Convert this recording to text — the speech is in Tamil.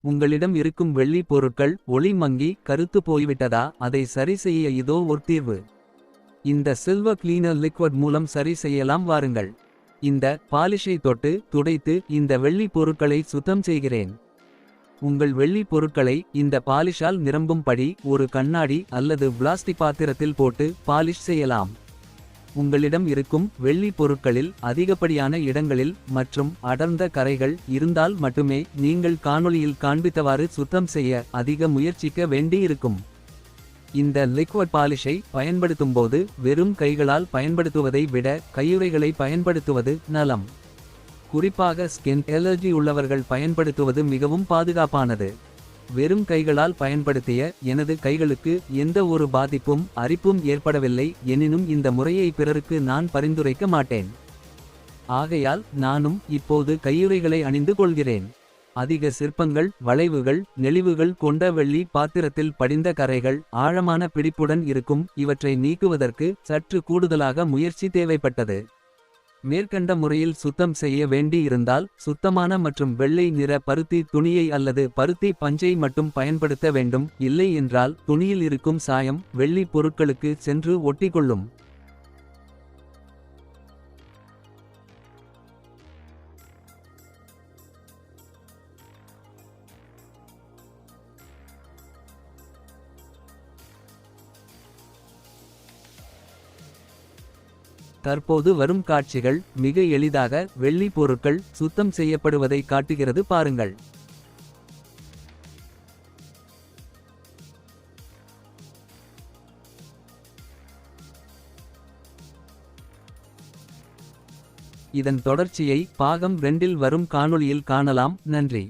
உங்களிடம் இருக்கும் வெள்ளி பொருட்கள் ஒளி மங்கி கருத்து போய்விட்டதா? அதை சரி செய்ய இதோ ஒரு தீர்வு. இந்த சில்வர் கிளீனர் லிக்விட் மூலம் சரி செய்யலாம், வாருங்கள். இந்த பாலிஷை தொட்டு துடைத்து இந்த வெள்ளி பொருட்களை சுத்தம் செய்கிறேன். உங்கள் வெள்ளி பொருட்களை இந்த பாலிஷால் நிரம்பும்படி ஒரு கண்ணாடி அல்லது பிளாஸ்டிக் பாத்திரத்தில் போட்டு பாலிஷ் செய்யலாம். உங்களிடம் இருக்கும் வெள்ளி பொருட்களில் அதிகப்படியான இடங்களில் மற்றும் அடர்ந்த கரைகள் இருந்தால் மட்டுமே நீங்கள் காணொளியில் காண்பித்தவாறு சுத்தம் செய்ய அதிக முயற்சிக்க வேண்டி இருக்கும். இந்த லிக்விட் பாலிஷை பயன்படுத்தும்போது வெறும் கைகளால் பயன்படுத்துவதை விட கையுறைகளை பயன்படுத்துவது நலம். குறிப்பாக ஸ்கின் அலர்ஜி உள்ளவர்கள் பயன்படுத்துவது மிகவும் பாதுகாப்பானது. வெறும் கைகளால் பயன்படுத்திய எனது கைகளுக்கு எந்த ஒரு பாதிப்பும் அரிப்பும் ஏற்படவில்லை. எனினும் இந்த முறையை பிறருக்கு நான் பரிந்துரைக்க மாட்டேன். ஆகையால் நானும் இப்போது கையுறைகளை அணிந்து கொள்கிறேன். அதிக சிற்பங்கள், வளைவுகள், நெளிவுகள் கொண்ட வெள்ளி பாத்திரத்தில் படிந்த கரைகள் ஆழமான பிடிப்புடன் இருக்கும். இவற்றை நீக்குவதற்கு சற்று கூடுதலாக முயற்சி தேவைப்பட்டது. மேற்கண்ட முறையில் சுத்தம் செய்ய வேண்டி இருந்தால் சுத்தமான மற்றும் வெள்ளை நிற பருத்தி துணியை அல்லது பருத்தி பஞ்சை மட்டும் பயன்படுத்த வேண்டும். இல்லை என்றால் துணியில் இருக்கும் சாயம் வெள்ளி பொருட்களுக்கு சென்று ஒட்டிக்கொள்ளும். தற்போது வரும் காட்சிகள் மிக எளிதாக வெள்ளி பொருட்கள் சுத்தம் செய்யப்படுவதை காட்டுகிறது, பாருங்கள். இதன் தொடர்ச்சியை பாகம் 2இல் வரும் காணொளியில் காணலாம். நன்றி.